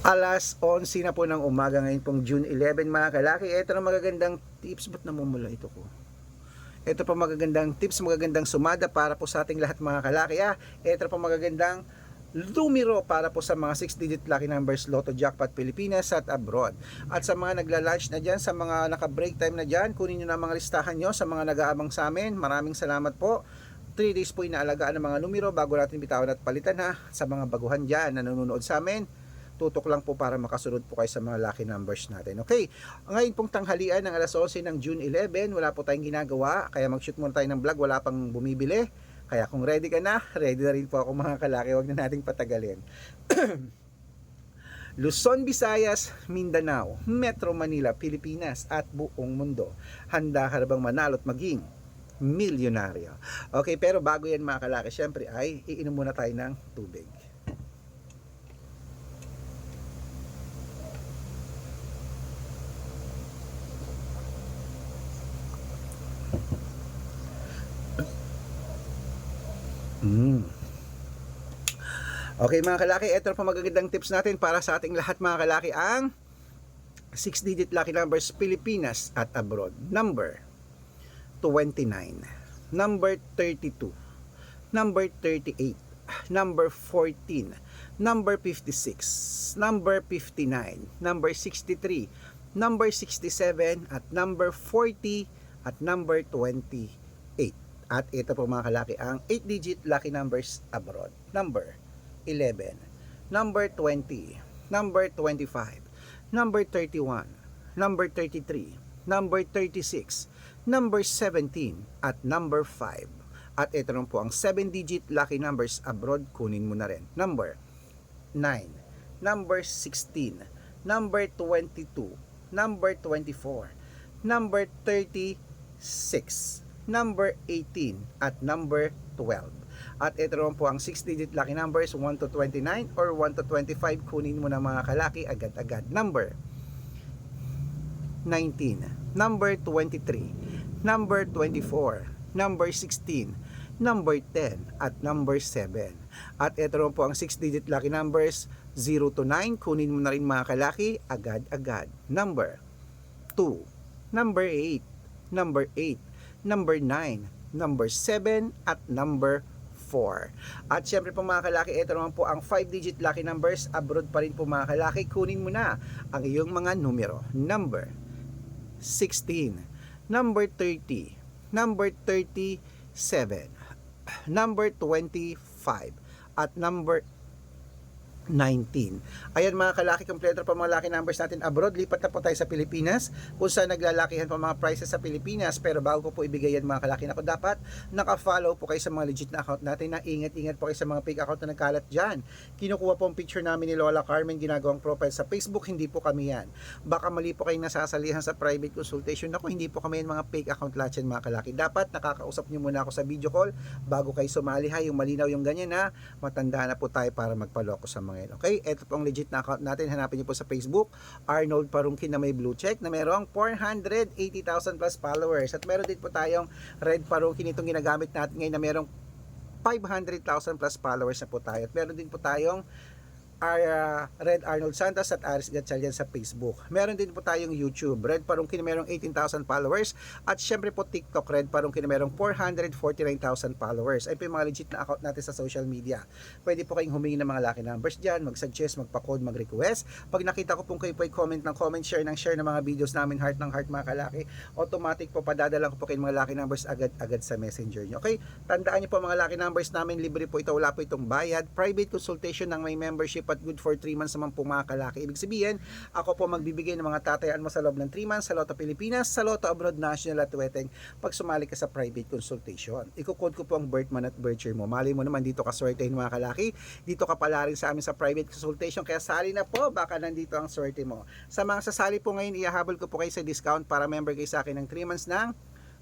Alas 11 na po ng umaga ngayon pong June 11 mga kalaki. Ito na magagandang tips. Ba't namumula ito ko? Ito pa magagandang tips, magagandang sumada para po sa ating lahat mga kalaki. Ito pa magagandang numero para po sa mga 6-digit lucky numbers Lotto Jackpot Pilipinas at abroad. At sa mga nagla-lunch na dyan, sa mga naka-break time na dyan, kunin nyo na mga listahan nyo. Sa mga nag-aabang sa amin, maraming salamat po. 3 days po inaalagaan ng mga numero bago natin bitawan at palitan ha. Sa mga baguhan dyan na nanonood sa amin, tutok lang po para makasunod po kayo sa mga lucky numbers natin. Okay, ngayon pong tanghalian ng alas 11 ng June 11, wala po tayong ginagawa, kaya mag-shoot muna tayo ng vlog, wala pang bumibili. Kaya kung ready ka na, ready na rin po ako mga kalaki, wag na nating patagalin. Luzon, Visayas, Mindanao, Metro Manila, Pilipinas at buong mundo. Handa ka na bang manalo at maging milyonaryo? Okay, pero bago yan mga kalaki, syempre ay iinom muna tayo ng tubig. Okay mga kalaki, ito pa magagandang tips natin para sa ating lahat mga kalaki, ang 6-digit lucky numbers Pilipinas at abroad. Number 29, number 32, number 38, number 14, number 56, number 59, number 63, number 67 at number 40 at number 28. At ito po mga kalaki, ang 8-digit lucky numbers abroad. Number 11, number 20, number 25, number 31, number 33, number 36, number 17 at number 5. At ito rin po ang 7-digit lucky numbers abroad, kunin mo na rin. Number 9, number 16, number 22, number 24, number 36, number 18 at number 12. At ito naman po ang 6-digit lucky numbers 1 to 29 or 1 to 25. Kunin mo na mga kalaki agad-agad. Number 19, number 23, number 24, number 16, number 10 at number 7. At ito naman po ang 6-digit lucky numbers 0 to 9. Kunin mo na rin mga kalaki agad-agad. Number 2, number 8, number 8, number 9, number 7 at number 4. At syempre po mga kalaki, ito naman po ang 5-digit lucky numbers abroad pa rin po mga kalaki. Kunin mo na ang iyong mga numero. Number 16, number 30, number 37, number 25 at number 19. Ayan mga kalaki, kompleto pa mga lucky numbers natin abroad. Lipat na po tayo sa Pilipinas kung saan naglalakihan pa mga prices sa Pilipinas. Pero bago ko po ibigay yan mga kalaki, nako dapat naka-follow po kayo sa mga legit na account natin, na ingat-ingat po kayo sa mga fake account na nagkalat dyan. Kinukuha po ang picture namin ni Lola Carmen, ginagawang profile sa Facebook, hindi po kami yan. Baka mali po kayong nasasalihan sa private consultation. Nako, hindi po kami yan, mga fake account lahat yan mga kalaki. Dapat nakakausap nyo muna ako sa video call bago kayo sumali ha, yung malinaw yung ganyan na matanda na po tayo para magpaloko sa mga. Okay, ito pong legit na account natin. Hanapin niyo po sa Facebook, Arnold Parungkin na may blue check na merong 480,000 plus followers. At meron din po tayong Red Parungkin, itong ginagamit natin ngayon na merong 500,000 plus followers na po tayo. At meron din po tayong Red Arnold Santos at Aris Gatchalian sa Facebook. Meron din po tayong YouTube, Red Parungkin na merong 18,000 followers. At syempre po TikTok, Red Parungkin na merong 449,000 followers. Ay po yung mga legit na account natin sa social media. Pwede po kayong humingi ng mga lucky numbers dyan, mag-suggest, magpa-code, mag-request. Pag nakita ko pong kayo po ay comment ng comment, share ng mga videos namin, heart ng heart mga kalaki, automatic po padadalan ko po kayong mga lucky numbers agad-agad sa messenger nyo. Okay, tandaan nyo po mga lucky numbers namin, libre po ito, wala po itong bayad. Private consultation ng may membership at good for 3 months naman po mga kalaki. Ibig sabihin, ako po magbibigay ng mga tatayaan mo sa loob ng 3 months sa Lotto Pilipinas, sa Lotto Abroad National at Weteng pag sumali ka sa private consultation. Iko-code ko po ang birth month at birth year mo. Mali mo naman, dito ka swertehin mga kalaki. Dito ka pala rin sa amin sa private consultation, kaya sali na po, baka nandito ang swerte mo. Sa mga sasali po ngayon, ihahabol ko po kayo sa discount para member kayo sa akin ng 3 months ng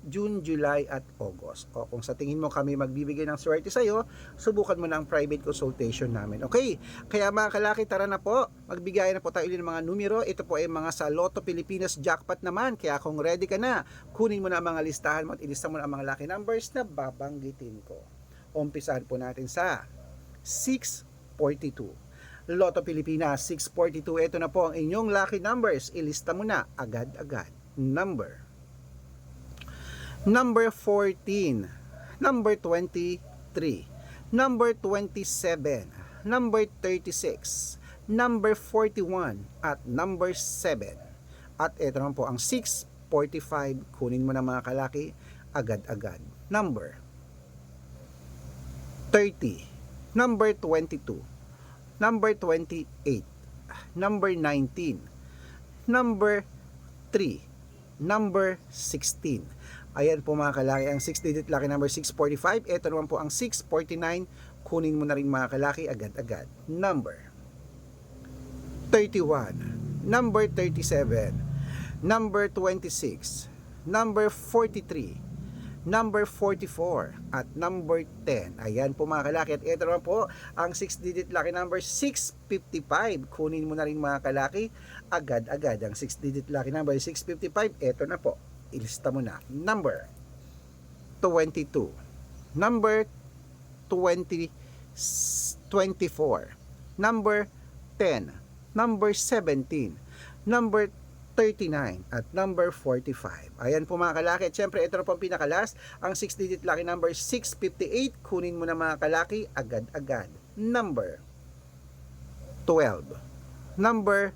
June, July at August. O kung sa tingin mo kami magbibigay ng swerte sa'yo, subukan mo na ang private consultation namin. Okay? Kaya mga kalaki, tara na po. Magbigay na po tayo ulit ng mga numero. Ito po ay mga sa Lotto Pilipinas Jackpot naman. Kaya kung ready ka na, kunin mo na ang mga listahan mo at ilista mo na ang mga lucky numbers na babanggitin ko. Umpisahan po natin sa 642. Lotto Pilipinas 642. Ito na po ang inyong lucky numbers. Ilista mo na agad-agad. Number 14, number 23, number 27, number 36, number 41, at number 7. At ito naman po ang 645. Kunin mo na mga kalaki agad-agad. Number 30, number 22, number 28, number 19, number 3, number 16. Ayan po mga kalaki, ang 6-digit lucky number 645. Ito naman po ang 649. Kunin mo na rin mga kalaki agad-agad. Number 31, number 37, number 26, number 43, number 44, at number 10. Ayan po mga kalaki. At ito naman po ang 6-digit lucky number 655. Kunin mo na rin mga kalaki agad-agad. Ang 6-digit lucky number 655. Ito na po. Ilista mo na. Number 22, number 24, number 10, number 17, number 39, at number 45. Ayan po mga kalaki. At syempre, ito na po ang pinakalas, ang 6-digit lucky number 658. Kunin mo na mga kalaki agad-agad. Number 12, number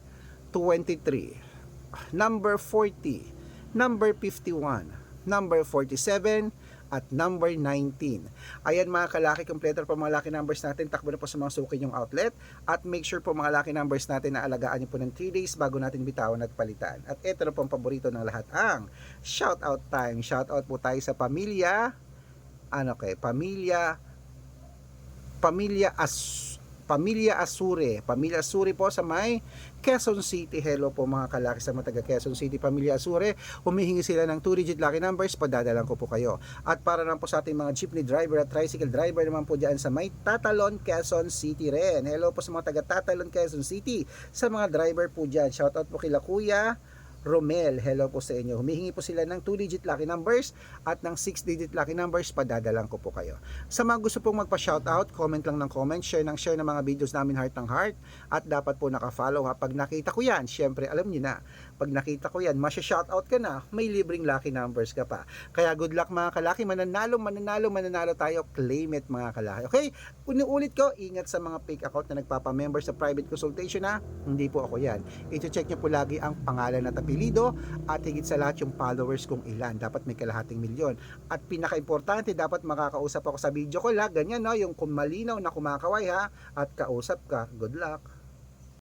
23, number 40, number 51, number 47, at number 19. Ayan mga kalaki, kompleto po mga lucky numbers natin. Takbo na po sa mga suki yung outlet. At make sure po mga lucky numbers natin na alagaan nyo po ng 3 days bago natin bitawan at palitan. At ito na po ang paborito ng lahat, ang shoutout time. Shoutout po tayo sa pamilya, Pamilya Asure. Pamilya Asure po sa may Quezon City. Hello po mga kalaki sa mga taga Quezon City. Pamilya Asure, humihingi sila ng 2-digit lucky numbers. Padadalan ko po kayo. At para naman po sa ating mga jeepney driver at tricycle driver naman po dyan sa may Tatalon, Quezon City rin. Hello po sa mga taga Tatalon, Quezon City. Sa mga driver po dyan, shoutout po kila Kuya Romel, hello po sa inyo. Humihingi po sila ng 2-digit lucky numbers at ng 6-digit lucky numbers. Padadalan ko po kayo. Sa mga gusto pong magpa-shoutout, comment lang ng comment, share ng mga videos namin heart ng heart, at dapat po naka-follow ha. Pag nakita ko yan, syempre alam niyo na, pag nakita ko yan, masya-shoutout ka na, may libreng lucky numbers ka pa. Kaya good luck mga kalaki, mananalo tayo, claim it mga kalaki. Okay, ulit ko, ingat sa mga fake account na nagpapa-member sa private consultation ha. Hindi po ako yan. I-check nyo po lagi ang pangalan at apelido, at higit sa lahat yung followers kung ilan. Dapat may kalahating milyon. At pinaka-importante, dapat makakausap ako sa video ko. Ganyan no, yung kung malinaw na kumakaway ha, at kausap ka. Good luck.